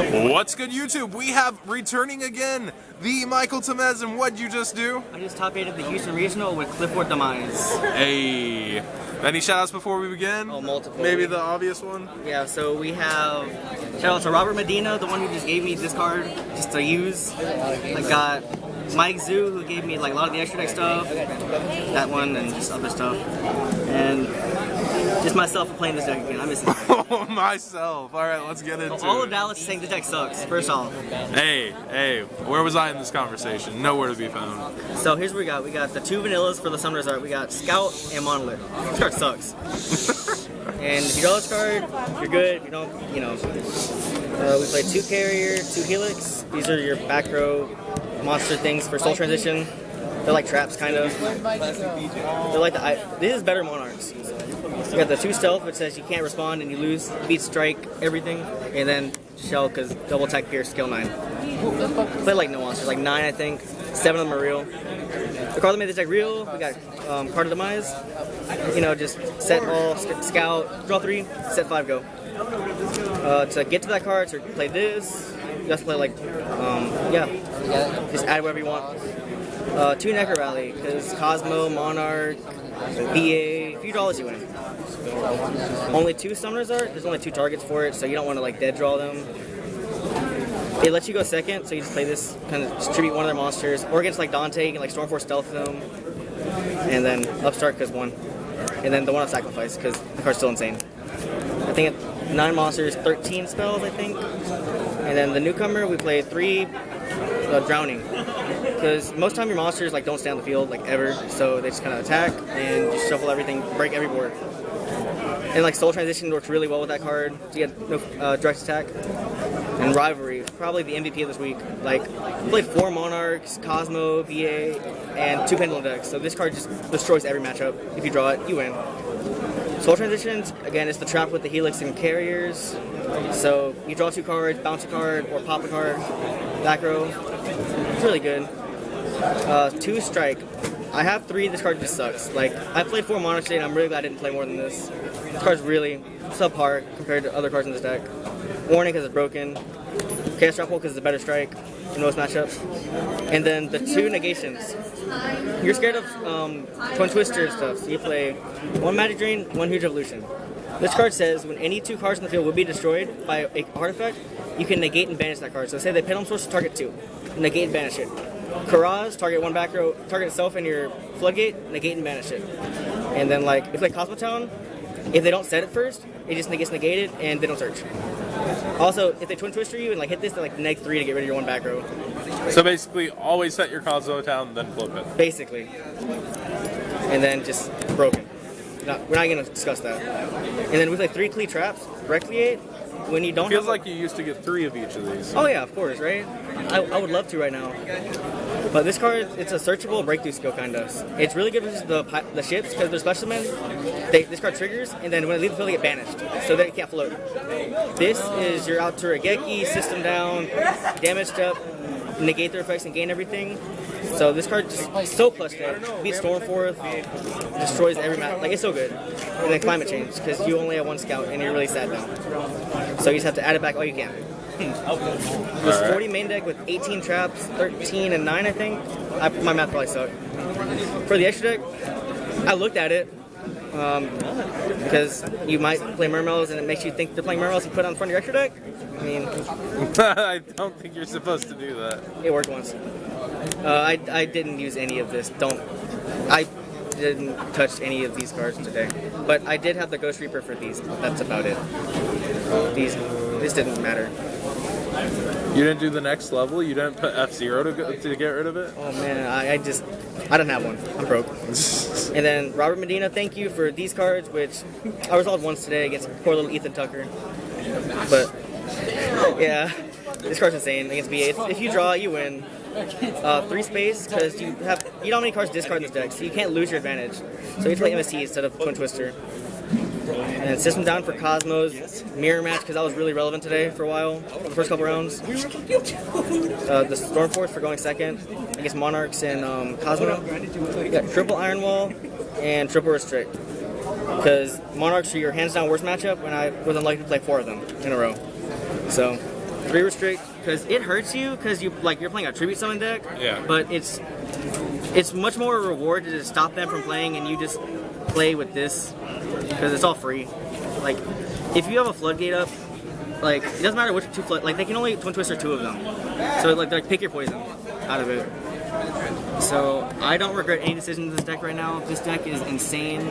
What's good, YouTube? We have returning again the Michael Tamez, and what'd you just do? I just top 8'd the Houston Regional with Qliphort Demise. Hey, any shout-outs before we begin? Oh, multiple. Maybe the obvious one? Yeah, so we have shout out to Roger Medina, the one who just gave me this card just to use. I got Mike Zoo, who gave me like a lot of the extra deck stuff, that one, and just other stuff. And just myself for playing this deck again. I miss it. Oh, myself. Alright, let's get into it. All of Dallas is saying this deck sucks, first off. Hey, where was I in this conversation? Nowhere to be found. So here's what we got. We got the two vanillas for the Summoners art. We got Scout and Monolith. This card sucks. And if you draw this card, you're good. If you don't, you know. We played 2 Carrier, 2 Helix. These are your back row monster things for Soul Transition. They're like traps, kind of. They're like this is better Monarchs. You got the 2 Stealth, which says you can't respond and you lose, beat strike, everything. And then Shell, because double attack pierce, skill 9. Play like no monsters, like 9 I think. 7 of them are real. The card that made this deck real, we got Card of Demise. You know, just set all, scout, draw 3, set 5, go. To get to that card, to play this, you have to play like, just add whatever you want. 2 Necker Rally, because Cosmo, Monarch, VA, if you draw this, you win. Only 2 Summoners art, there's only 2 targets for it, so you don't want to like dead draw them. It lets you go second, so you just play this, kind of distribute one of their monsters, or against like Dante, you can like Stormforce Stealth them, and then Upstart because 1, and then the one of Sacrifice because the card's still insane. I think it's 9 monsters, 13 spells, I think, and then the newcomer we play 3 Drowning, because most of the time your monsters like don't stay on the field like ever, so they just kind of attack and just shuffle everything, break every board. And like Soul Transition works really well with that card. So you get no direct attack. And Rivalry, probably the MVP of this week. Like, we played 4 Monarchs, Cosmo, VA, and 2 Pendulum decks. So this card just destroys every matchup. If you draw it, you win. Soul Transitions, again, it's the trap with the Helix and Carriers. So you draw 2 cards, bounce a card, or pop a card. Back row. It's really good. 2 Strike. I have 3, this card just sucks. Like, I played 4 Monarchs today, and I'm really glad I didn't play more than this. This card's really subpar compared to other cards in this deck. Warning because it's broken. Chaos Drop Hole because it's a better strike in most matchups. And then the 2 Negations. You're scared of Twin Twister and stuff, so you play 1 Magic Drain, 1 Huge Evolution. This card says when any 2 cards in the field will be destroyed by an artifact, you can negate and banish that card. So say the Pendulum Source target 2, negate and banish it. Karaz, target 1 back row, target itself and your Floodgate, negate and banish it. And then like, if like Cosmotown, if they don't set it first, it just gets negated and they don't search. Also, if they Twin Twister you and like hit this, they're like neg 3 to get rid of your 1 back row. So basically, always set your Cosmo down, then flip it. Basically. And then just broken. No, we're not going to discuss that. And then with like 3 Clee traps, Recreate, when you don't Feels like you used to get 3 of each of these. Oh yeah, of course, right? I would love to right now. But this card, it's a searchable breakthrough skill kind of. It's really good with the ships because they're special men. This card triggers, and then when they leave the field, they get banished, so they can't float. This is your out to Regeki, system down, damaged up, negate their effects and gain everything. So this card just so clutch deck. Beats Stormforth, destroys every map. Like, it's so good. And then Climate Change, because you only have 1 scout and you're really sad now. So you just have to add it back all you can. There's 40 main deck with 18 traps, 13 and 9 I think. My math probably sucked. For the extra deck, I looked at it because you might play Mermels and it makes you think they're playing Mermels. You put it on the front of your extra deck. I mean, I don't think you're supposed to do that. It worked once. I didn't use any of this. I didn't touch any of these cards today. But I did have the Ghost Reaper for these. That's about it. This didn't matter. You didn't do the next level? You didn't put F-Zero to get rid of it? Oh man, I don't have one. I'm broke. And then Robert Medina, thank you for these cards, which I resolved once today against poor little Ethan Tucker. But yeah, this card's insane against VA. If you draw, you win. 3 space because you don't have any cards to discard in this deck, so you can't lose your advantage. So you have to play MST instead of Twin Twister. And then system down for Cosmos, mirror match because that was really relevant today for a while, the first couple rounds. The Stormforce for going second against Monarchs and Cosmo. We got triple Iron Wall and triple Restrict because Monarchs are your hands down worst matchup, and I was unlucky to play 4 of them in a row. So 3 restrict because it hurts you because you're playing a tribute summon deck. Yeah. But it's much more a reward to just stop them from playing and you just play with this because it's all free. Like if you have a floodgate up, like it doesn't matter which 2 flood. Like they can only twin twister 2 of them. So like pick your poison out of it. So I don't regret any decisions in this deck right now. This deck is insane.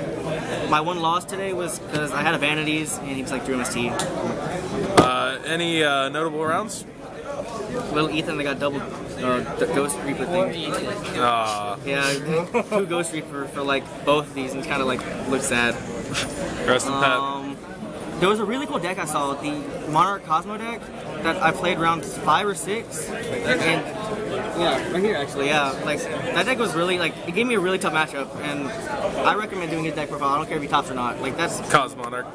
My one loss today was because I had a Vanities and he was like Drew MST. Any notable rounds? Little Ethan, they got double Ghost Reaper thing. Yeah, 2 Ghost Reaper for like both of these and kind of like looks sad. Rest in pep. There was a really cool deck I saw, the Monarch Cosmo deck that I played round 5 or 6. And yeah, right here actually, yeah. Like that deck was really like it gave me a really tough matchup and I recommend doing his deck profile. I don't care if he tops or not. Like that's Cosmonarch.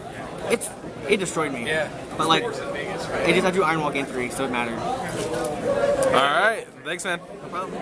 It destroyed me. Yeah. But like I drew Iron Wall game 3, so it mattered. Alright, thanks man. No problem.